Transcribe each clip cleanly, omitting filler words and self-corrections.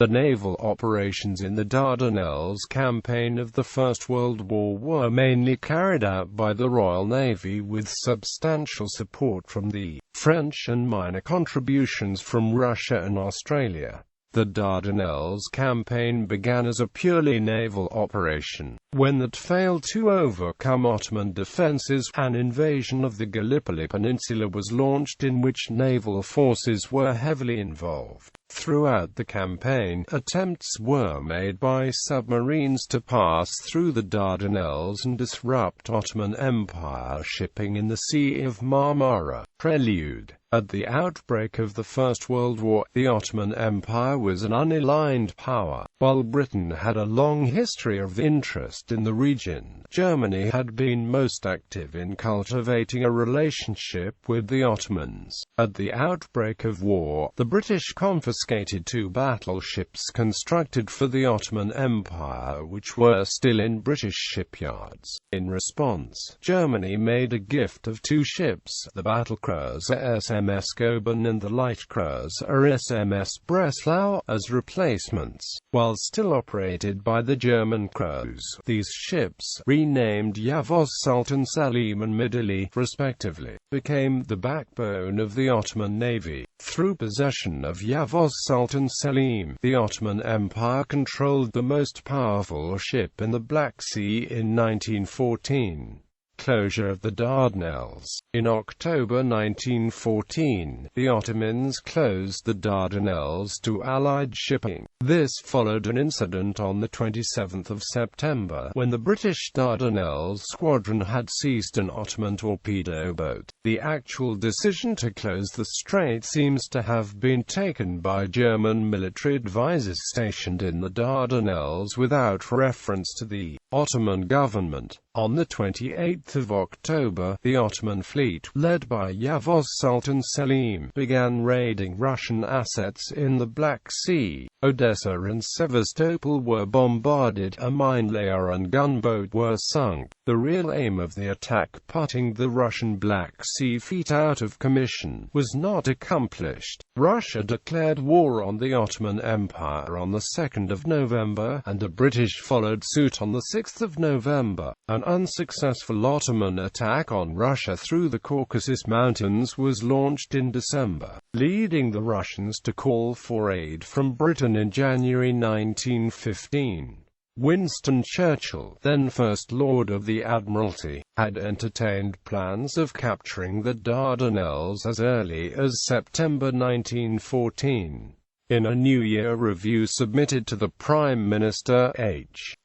The naval operations in the Dardanelles Campaign of the First World War were mainly carried out by the Royal Navy with substantial support from the French and minor contributions from Russia and Australia. The Dardanelles Campaign began as a purely naval operation. When that failed to overcome Ottoman defences, an invasion of the Gallipoli peninsula was launched in which naval forces were heavily involved. Throughout the campaign, attempts were made by submarines to pass through the Dardanelles and disrupt Ottoman Empire shipping in the Sea of Marmara. Prelude. At the outbreak of the First World War, the Ottoman Empire was an unaligned power. While Britain had a long history of interest in the region, Germany had been most active in cultivating a relationship with the Ottomans. At the outbreak of war, the British confiscated 2 battleships constructed for the Ottoman Empire which were still in British shipyards. In response, Germany made a gift of 2 ships, the battlecruiser SMS Goeben and the light cruiser SMS Breslau, as replacements. While still operated by the German crews, these ships, renamed Yavuz Sultan Selim and Midili, respectively, became the backbone of the Ottoman Navy. Through possession of Yavuz Sultan Selim, the Ottoman Empire controlled the most powerful ship in the Black Sea in 1914. Closure of the Dardanelles. In October 1914, the Ottomans closed the Dardanelles to Allied shipping. This followed an incident on the 27th of September, when the British Dardanelles squadron had seized an Ottoman torpedo boat. The actual decision to close the strait seems to have been taken by German military advisors stationed in the Dardanelles without reference to the Ottoman government. On the 28th of October, the Ottoman fleet, led by Yavuz Sultan Selim, began raiding Russian assets in the Black Sea. Odessa and Sevastopol were bombarded, a mine layer and gunboat were sunk. The real aim of the attack, putting the Russian Black Sea fleet out of commission, was not accomplished. Russia declared war on the Ottoman Empire on the 2nd of November, and the British followed suit on the 6th of November. An unsuccessful Ottoman attack on Russia through the Caucasus Mountains was launched in December, leading the Russians to call for aid from Britain in January 1915. Winston Churchill, then First Lord of the Admiralty, had entertained plans of capturing the Dardanelles as early as September 1914. In a New Year review submitted to the Prime Minister H.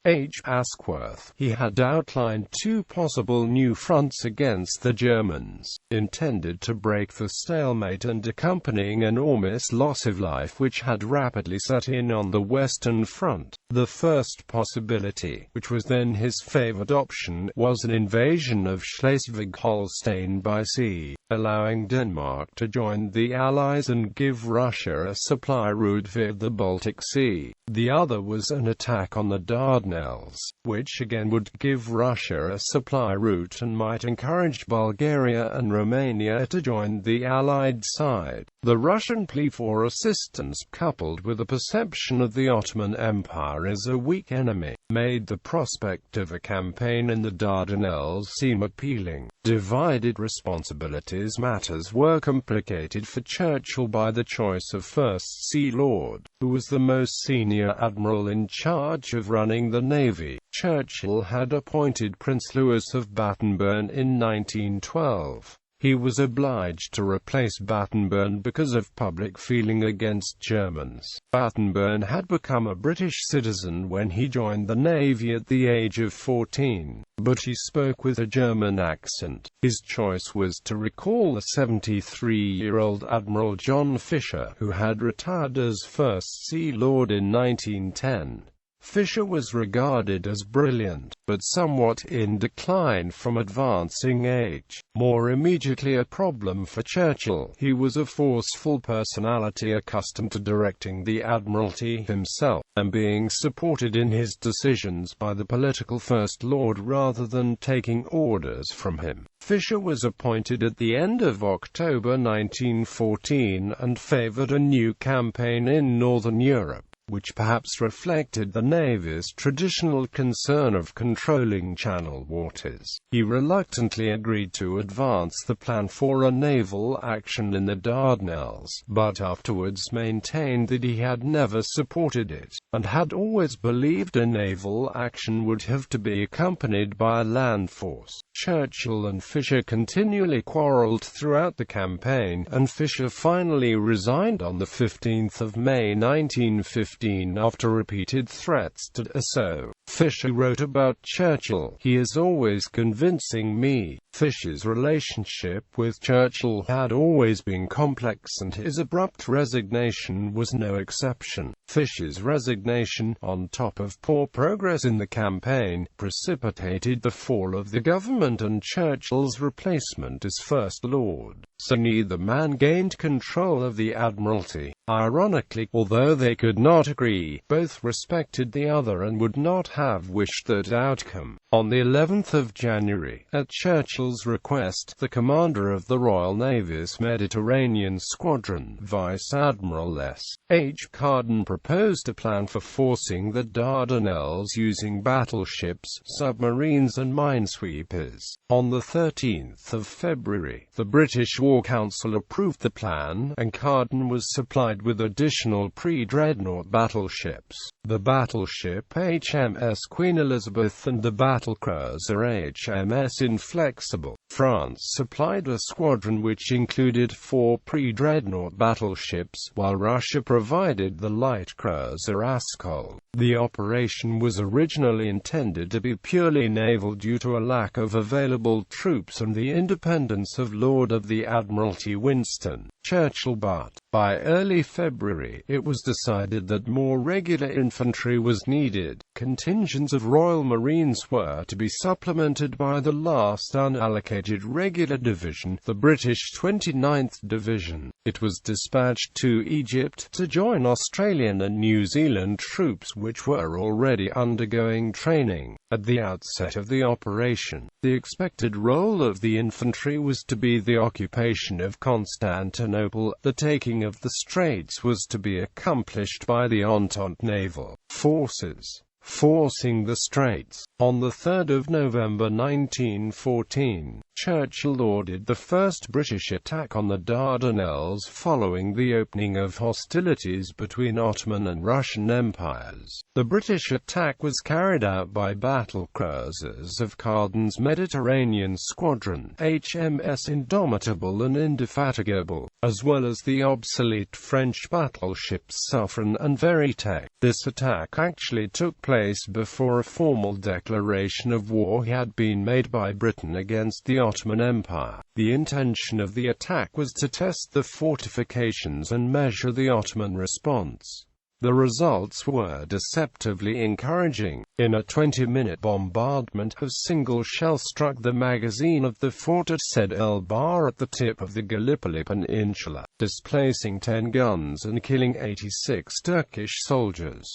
Asquith, he had outlined 2 possible new fronts against the Germans, intended to break the stalemate and accompanying enormous loss of life which had rapidly set in on the Western Front. The first possibility, which was then his favored option, was an invasion of Schleswig-Holstein by sea, allowing Denmark to join the Allies and give Russia a supply route via the Baltic Sea. The other was an attack on the Dardanelles, which again would give Russia a supply route and might encourage Bulgaria and Romania to join the Allied side. The Russian plea for assistance, coupled with a perception of the Ottoman Empire as a weak enemy, made the prospect of a campaign in the Dardanelles seem appealing. Divided responsibilities. Matters were complicated for Churchill by the choice of First Sea Lord, who was the most senior admiral in charge of running the navy. Churchill had appointed Prince Louis of Battenberg in 1912. He was obliged to replace Battenberg because of public feeling against Germans. Battenberg had become a British citizen when he joined the Navy at the age of 14, but he spoke with a German accent. His choice was to recall the 73-year-old Admiral John Fisher, who had retired as First Sea Lord in 1910. Fisher was regarded as brilliant, but somewhat in decline from advancing age. More immediately a problem for Churchill, he was a forceful personality accustomed to directing the Admiralty himself, and being supported in his decisions by the political First Lord rather than taking orders from him. Fisher was appointed at the end of October 1914 and favoured a new campaign in Northern Europe. which perhaps reflected the Navy's traditional concern of controlling Channel waters. He reluctantly agreed to advance the plan for a naval action in the Dardanelles, but afterwards maintained that he had never supported it, and had always believed a naval action would have to be accompanied by a land force. Churchill and Fisher continually quarreled throughout the campaign, and Fisher finally resigned on 15 May 1915 after repeated threats to do so. Fisher wrote about Churchill, "He is always convincing me." Fisher's relationship with Churchill had always been complex, and his abrupt resignation was no exception. Fisher's resignation, on top of poor progress in the campaign, precipitated the fall of the government and Churchill's replacement as First Lord. So neither man gained control of the Admiralty. Ironically, although they could not agree, both respected the other and would not have wished that outcome. On the 11th of January, at Churchill's request, the commander of the Royal Navy's Mediterranean Squadron, Vice Admiral S. H. Carden, proposed a plan for forcing the Dardanelles using battleships, submarines and minesweepers. On the 13th of February, the British War Council approved the plan, and Carden was supplied with additional pre-dreadnought battleships. The battleship HMS Queen Elizabeth and the battlecruiser HMS Inflexible. France supplied a squadron which included 4 pre-dreadnought battleships, while Russia provided the light cruiser Askol. The operation was originally intended to be purely naval due to a lack of available troops and the independence of Lord of the Admiralty Winston Churchill, but by early February, it was decided that more regular infantry was needed. Contingents of Royal Marines were to be supplemented by the last unallocated regular division, the British 29th Division. It was dispatched to Egypt to join Australian and New Zealand troops which were already undergoing training. At the outset of the operation, the expected role of the infantry was to be the occupation of Constantinople. The taking of the Straits was to be accomplished by the Entente naval forces. Forcing the Straits. On 3 November 1914, Churchill ordered the first British attack on the Dardanelles following the opening of hostilities between Ottoman and Russian empires. The British attack was carried out by battlecruisers of Carden's Mediterranean Squadron, HMS Indomitable and Indefatigable, as well as the obsolete French battleships Suffren and Verite. This attack actually took place before a formal declaration of war had been made by Britain against the Ottoman Empire. The intention of the attack was to test the fortifications and measure the Ottoman response. The results were deceptively encouraging. In a 20-minute bombardment, a single shell struck the magazine of the fort at Sed El Bahr at the tip of the Gallipoli peninsula, displacing 10 guns and killing 86 Turkish soldiers.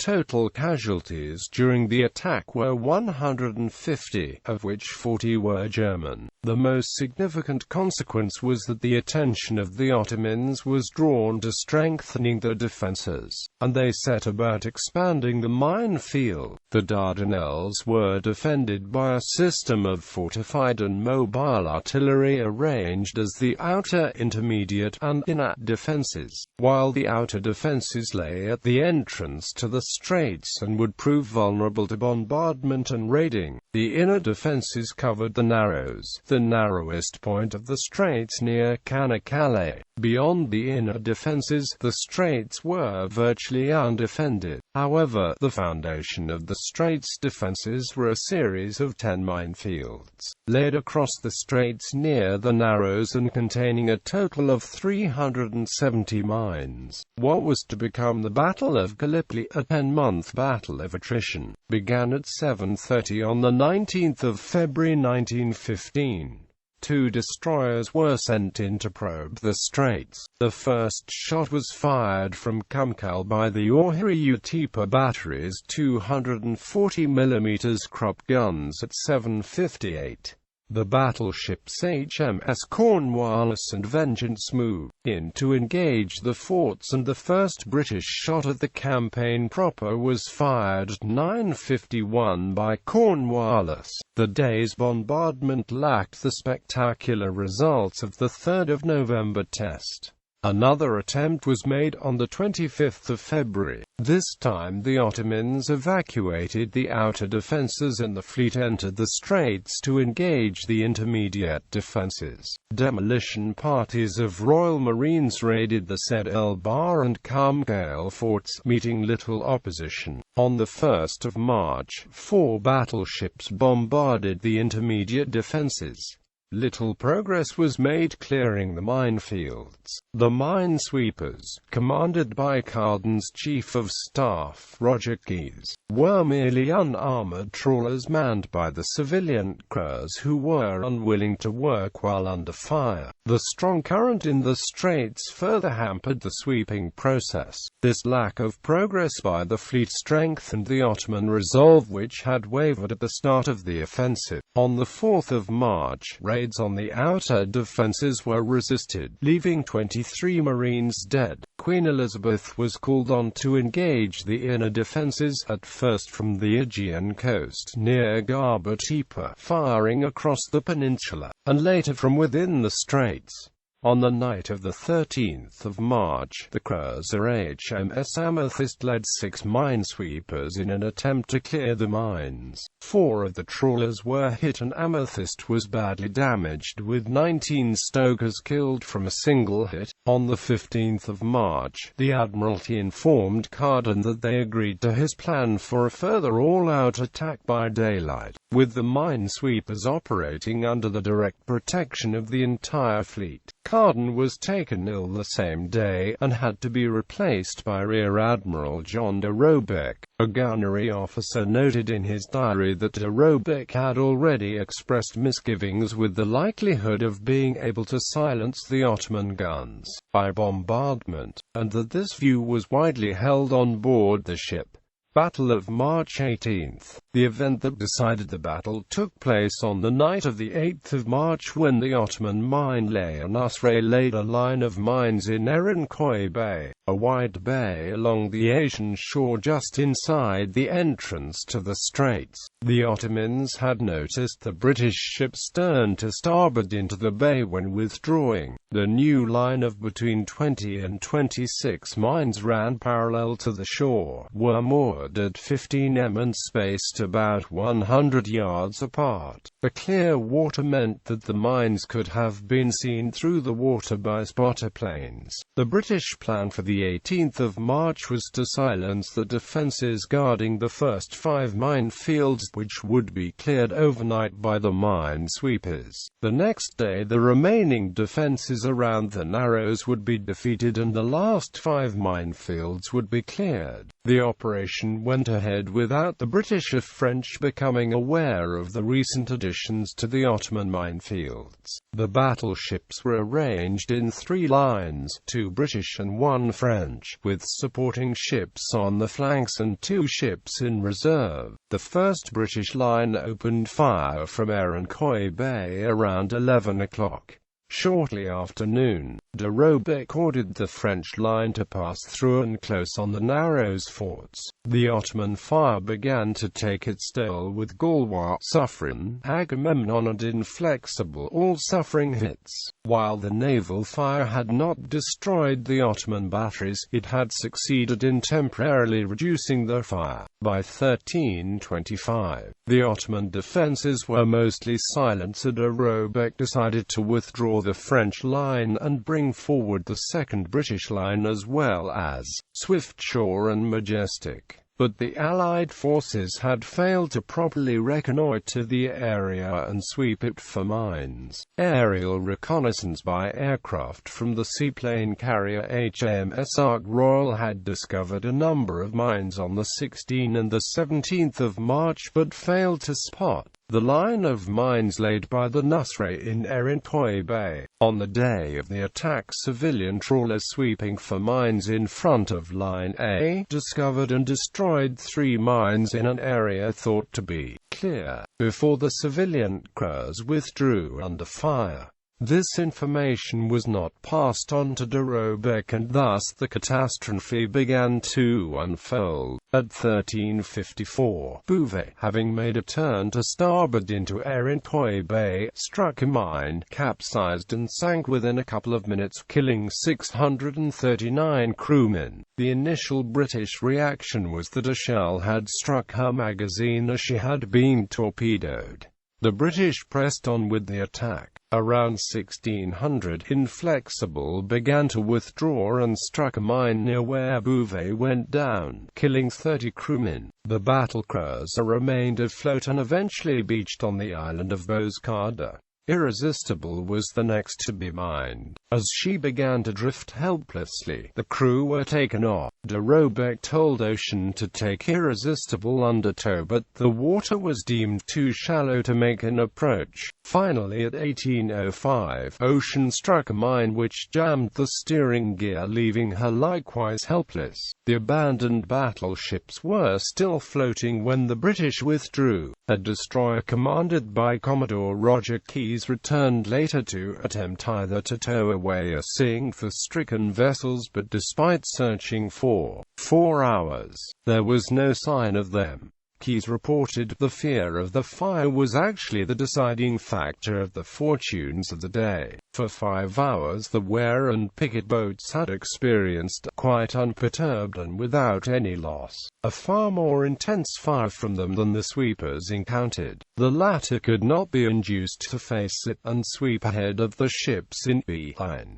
Total casualties during the attack were 150, of which 40 were German. The most significant consequence was that the attention of the Ottomans was drawn to strengthening the defences, and they set about expanding the minefield. The Dardanelles were defended by a system of fortified and mobile artillery arranged as the outer, intermediate, and inner defences, while the outer defences lay at the entrance to the straits and would prove vulnerable to bombardment and raiding. The inner defences covered the Narrows, the narrowest point of the straits near Canacalle. Beyond the inner defences, the straits were virtually undefended. However, the foundation of the straits defences were a series of 10 minefields, laid across the straits near the Narrows and containing a total of 370 mines. What was to become the Battle of Gallipoli, a 10-month battle of attrition, began at 7:30 on the 19th of February 1915. 2 destroyers were sent in to probe the straits. The first shot was fired from Kumkal by the Ohiri Utipa battery's 240 mm Krupp guns at 7:58. The battleships HMS Cornwallis and Vengeance moved in to engage the forts, and the first British shot at the campaign proper was fired at 9:51 by Cornwallis. The day's bombardment lacked the spectacular results of the 3rd of November test. Another attempt was made on the 25th of February. This time the Ottomans evacuated the outer defences and the fleet entered the straits to engage the intermediate defences. Demolition parties of Royal Marines raided the said El Bar and Kamgale forts, meeting little opposition. On the 1st of March, 4 battleships bombarded the intermediate defences. Little progress was made clearing the minefields. The minesweepers, commanded by Carden's Chief of Staff, Roger Keyes, were merely unarmored trawlers manned by the civilian crews who were unwilling to work while under fire. The strong current in the straits further hampered the sweeping process. This lack of progress by the fleet strengthened the Ottoman resolve, which had wavered at the start of the offensive. On the 4th of March, raids on the outer defences were resisted, leaving 23 Marines dead. Queen Elizabeth was called on to engage the inner defences, at first from the Aegean coast near Gaba Tepe, firing across the peninsula, and later from within the straits. On the night of the 13th of March, the cruiser HMS Amethyst led 6 minesweepers in an attempt to clear the mines. 4 of the trawlers were hit and Amethyst was badly damaged, with 19 stokers killed from a single hit. On the 15th of March, the Admiralty informed Carden that they agreed to his plan for a further all-out attack by daylight, with the minesweepers operating under the direct protection of the entire fleet. Carden was taken ill the same day, and had to be replaced by Rear Admiral John de Robeck. A gunnery officer noted in his diary that de Robeck had already expressed misgivings with the likelihood of being able to silence the Ottoman guns by bombardment, and that this view was widely held on board the ship. Battle of March 18. The event that decided the battle took place on the night of the 8th of March, when the Ottoman mine layer Nusra laid a line of mines in Erinkoy Bay, a wide bay along the Asian shore just inside the entrance to the straits. The Ottomans had noticed the British ship stern to starboard into the bay when withdrawing. The new line of between 20 and 26 mines ran parallel to the shore, were moored at 15 m and spaced about 100 yards apart. The clear water meant that the mines could have been seen through the water by spotter planes. The British plan for the 18th of March was to silence the defences guarding the first 5 minefields, which would be cleared overnight by the minesweepers. The next day the remaining defences around the Narrows would be defeated and the last 5 minefields would be cleared. The operation went ahead without the British or French becoming aware of the recent additions to the Ottoman minefields. The battleships were arranged in 3 lines, 2 British and 1 French, with supporting ships on the flanks and 2 ships in reserve. The first British line opened fire from Erinkoy Bay around 11 o'clock. Shortly after noon, de Robeck ordered the French line to pass through and close on the Narrows forts. The Ottoman fire began to take its toll, with Galwa suffering, Agamemnon and Inflexible all suffering hits. While the naval fire had not destroyed the Ottoman batteries, it had succeeded in temporarily reducing their fire. By 1325, the Ottoman defences were mostly silenced, and de Robeck decided to withdraw the French line and bring forward the second British line as well as Swiftsure and Majestic. But the Allied forces had failed to properly reconnoitre the area and sweep it for mines. Aerial reconnaissance by aircraft from the seaplane carrier HMS Ark Royal had discovered a number of mines on the 16th and the 17th of March, but failed to spot the line of mines laid by the Nusra in Erinkoy Bay. On the day of the attack, civilian trawlers sweeping for mines in front of Line A discovered and destroyed 3 mines in an area thought to be clear, before the civilian crews withdrew under fire. This information was not passed on to de Robeck, and thus the catastrophe began to unfold. At 13:54, Bouvet, having made a turn to starboard into Erinpoy Bay, struck a mine, capsized and sank within a couple of minutes, killing 639 crewmen. The initial British reaction was that a shell had struck her magazine as she had been torpedoed. The British pressed on with the attack. Around 1600, Inflexible began to withdraw and struck a mine near where Bouvet went down, killing 30 crewmen. The battle cruiser remained afloat and eventually beached on the island of Boscarda. Irresistible was the next to be mined. As she began to drift helplessly, the crew were taken off. De Robeck told Ocean to take Irresistible under tow, but the water was deemed too shallow to make an approach. Finally, at 18:05, Ocean struck a mine which jammed the steering gear, leaving her likewise helpless. The abandoned battleships were still floating when the British withdrew. A destroyer commanded by Commodore Roger Keyes returned later to attempt either to tow away or sink the stricken vessels, but despite searching for 4 hours, there was no sign of them. Keyes reported the fear of the fire was actually the deciding factor of the fortunes of the day. For 5 hours the Ware and Picket boats had experienced quite unperturbed and without any loss. A far more intense fire from them than the sweepers encountered. The latter could not be induced to face it and sweep ahead of the ships in behind.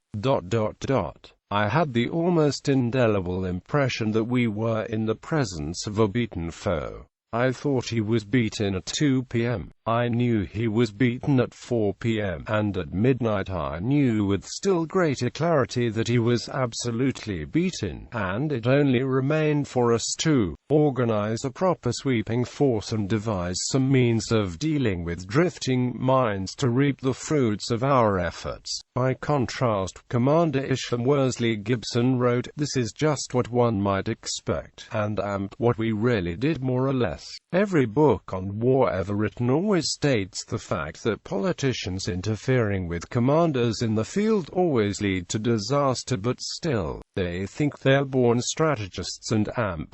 I had the almost indelible impression that we were in the presence of a beaten foe. I thought he was beaten at 2 p.m. I knew he was beaten at 4 p.m. and at midnight I knew with still greater clarity that he was absolutely beaten, and it only remained for us to organize a proper sweeping force and devise some means of dealing with drifting mines to reap the fruits of our efforts. By contrast, Commander Isham Worsley Gibson wrote, "This is just what one might expect, and what we really did more or less." Every book on war ever written always states the fact that politicians interfering with commanders in the field always lead to disaster, but still, they think they're born strategists and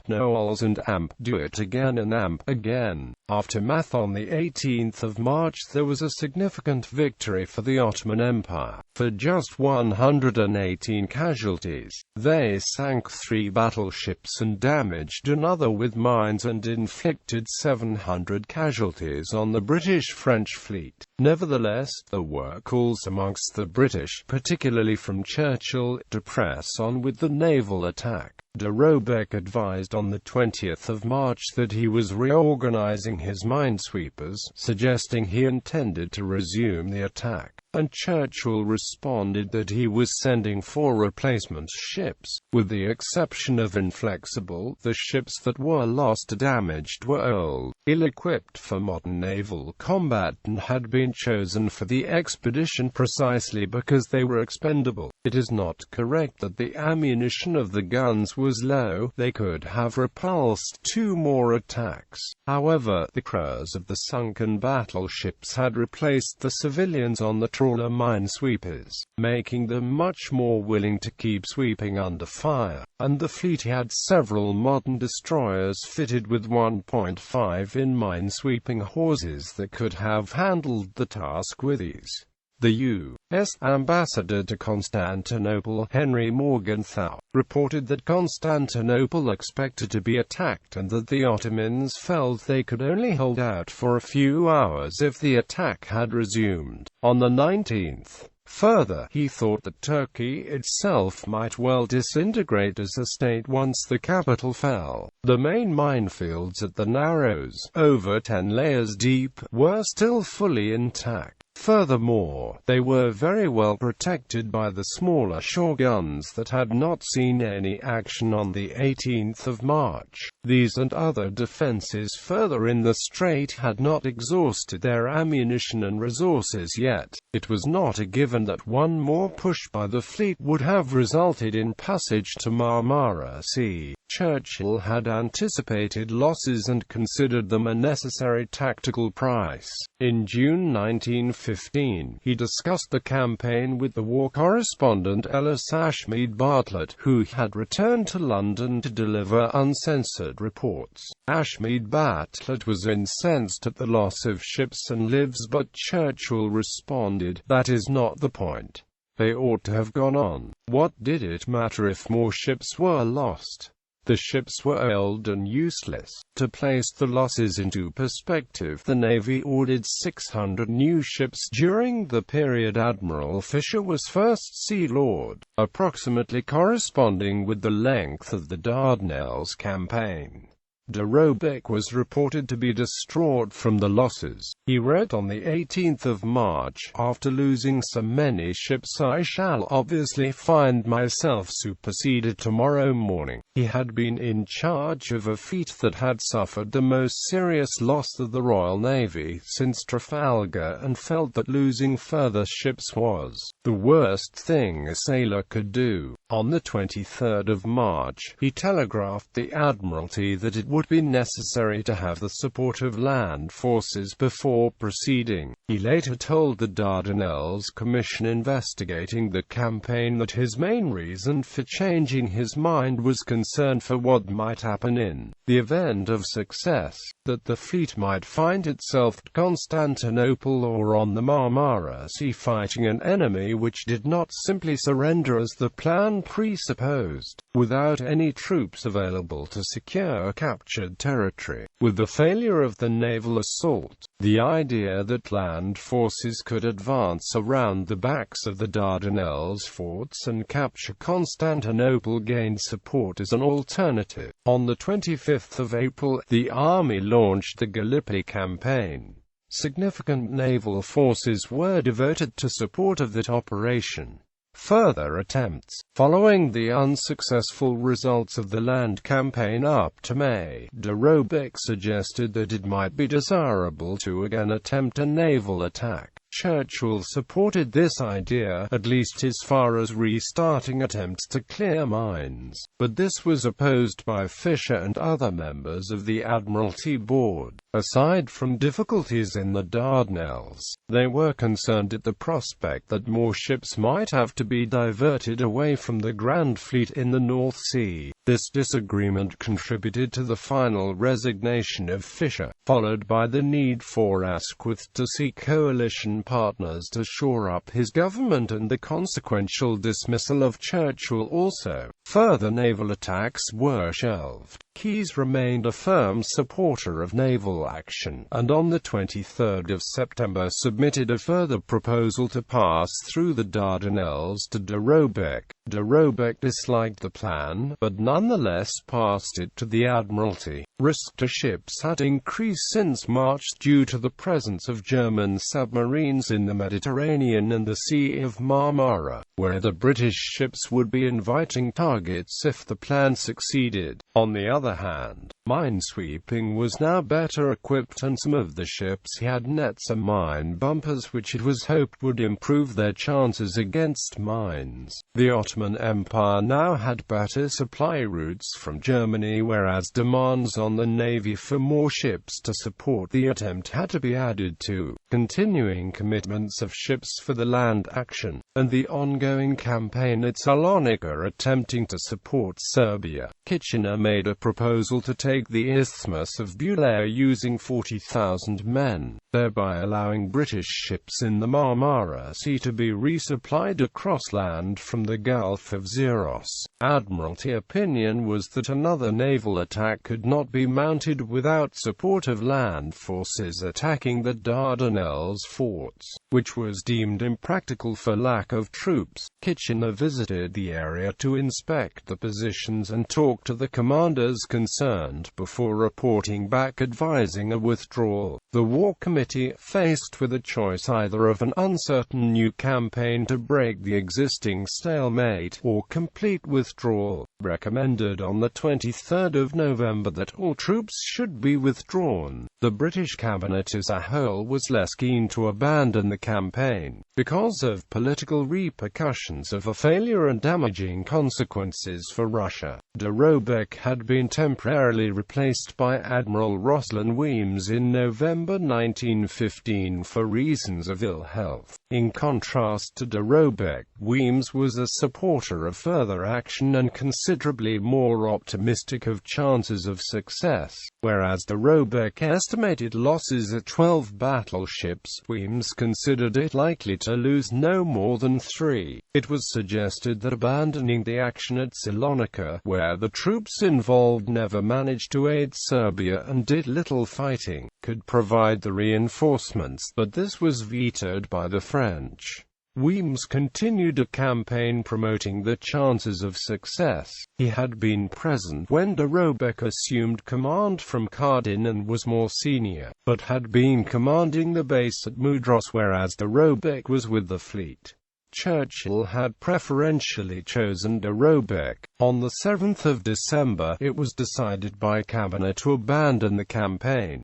know-alls and do it again and again. Aftermath. On the 18th of March there was a significant victory for the Ottoman Empire. For just 118 casualties, they sank 3 battleships and damaged another with mines and inflicted 700 casualties on the British-French fleet. Nevertheless, there were calls amongst the British, particularly from Churchill, to press on with the naval attack. De Robeck advised on the 20th of March that he was reorganizing his minesweepers, suggesting he intended to resume the attack, and Churchill responded that he was sending 4 replacement ships. With the exception of Inflexible, the ships that were lost or damaged were old, ill-equipped for modern naval combat, and had been chosen for the expedition precisely because they were expendable. It is not correct that the ammunition of the guns was low. They could have repulsed 2 more attacks. However, the crews of the sunken battleships had replaced the civilians on the trawler minesweepers, making them much more willing to keep sweeping under fire, and the fleet had several modern destroyers fitted with 1.5-in minesweeping hawsers that could have handled the task with ease. The U.S. ambassador to Constantinople, Henry Morgenthau, reported that Constantinople expected to be attacked and that the Ottomans felt they could only hold out for a few hours if the attack had resumed. On the 19th, further, he thought that Turkey itself might well disintegrate as a state once the capital fell. The main minefields at the Narrows, over 10 layers deep, were still fully intact. Furthermore, they were very well protected by the smaller shore guns that had not seen any action on the 18th of March. These and other defenses further in the strait had not exhausted their ammunition and resources yet. It was not a given that one more push by the fleet would have resulted in passage to Marmara Sea. Churchill had anticipated losses and considered them a necessary tactical price. In June 1915, he discussed the campaign with the war correspondent Ellis Ashmead Bartlett, who had returned to London to deliver uncensored reports. Ashmead Bartlett was incensed at the loss of ships and lives, but Churchill responded, "That is not the point. They ought to have gone on. What did it matter if more ships were lost? The ships were old and useless." To place the losses into perspective, the Navy ordered 600 new ships during the period Admiral Fisher was First Sea Lord, approximately corresponding with the length of the Dardanelles Campaign. De Robeck was reported to be distraught from the losses. He wrote on the 18th of March, "After losing so many ships I shall obviously find myself superseded tomorrow morning." He had been in charge of a fleet that had suffered the most serious loss of the Royal Navy since Trafalgar, and felt that losing further ships was the worst thing a sailor could do. On the 23rd of March, he telegraphed the Admiralty that it would be necessary to have the support of land forces before proceeding. He later told the Dardanelles Commission investigating the campaign that his main reason for changing his mind was concern for what might happen in the event of success, that the fleet might find itself at Constantinople or on the Marmara Sea fighting an enemy which did not simply surrender as the plan presupposed, without any troops available to secure captured territory. With the failure of the naval assault, the idea that land forces could advance around the backs of the Dardanelles forts and capture Constantinople gained support as an alternative. On the 25th of April, the army launched the Gallipoli campaign. Significant naval forces were devoted to support of that operation. Further attempts, following the unsuccessful results of the land campaign up to May, de Robeck suggested that it might be desirable to again attempt a naval attack. Churchill supported this idea, at least as far as restarting attempts to clear mines, but this was opposed by Fisher and other members of the Admiralty Board. Aside from difficulties in the Dardanelles, they were concerned at the prospect that more ships might have to be diverted away from the Grand Fleet in the North Sea. This disagreement contributed to the final resignation of Fisher, followed by the need for Asquith to seek coalition partners to shore up his government and the consequential dismissal of Churchill also. Further naval attacks were shelved. Keyes remained a firm supporter of naval action, and on the 23rd of September submitted a further proposal to pass through the Dardanelles to de Robeck. De Robeck disliked the plan, but nonetheless passed it to the Admiralty. Risk to ships had increased since March due to the presence of German submarines in the Mediterranean and the Sea of Marmara, where the British ships would be inviting targets if the plan succeeded. On the other hand, minesweeping was now better equipped, and some of the ships had nets and mine bumpers which it was hoped would improve their chances against mines. The Ottoman Empire now had better supply routes from Germany, whereas demands on the Navy for more ships to support the attempt had to be added to continuing commitments of ships for the land action, and the ongoing campaign at Salonika attempting to support Serbia. Kitchener made a proposal to take the Isthmus of Bulair using 40,000 men, thereby allowing British ships in the Marmara Sea to be resupplied across land from the Gulf of Zeros. Admiralty opinion was that another naval attack could not be mounted without support of land forces attacking the Dardanelles forts, which was deemed impractical for lack of troops. Kitchener visited the area to inspect the positions and talk to the commanders concerned before reporting back advising a withdrawal. The The War Committee, faced with a choice either of an uncertain new campaign to break the existing stalemate, or complete withdrawal, recommended on the 23rd of November that all troops should be withdrawn. The British cabinet as a whole was less keen to abandon the campaign, because of political repercussions of a failure and damaging consequences for Russia. De Robeck had been temporarily replaced by Admiral Rosslyn Weems in November 1915 for reasons of ill health. In contrast to de Robeck, Weems was a supporter of further action and considerably more optimistic of chances of success. Whereas de Robeck estimated losses at 12 battleships, Weems considered it likely to lose no more than 3. It was suggested that abandoning the action at Salonika, where the troops involved never managed to aid Serbia and did little fighting, could provide the reinforcements, but this was vetoed by the French. Weems continued a campaign promoting the chances of success. He had been present when de Robeck assumed command from Cardin and was more senior, but had been commanding the base at Mudros whereas de Robeck was with the fleet. Churchill had preferentially chosen de Robeck. On the 7th of December, it was decided by Cabinet to abandon the campaign.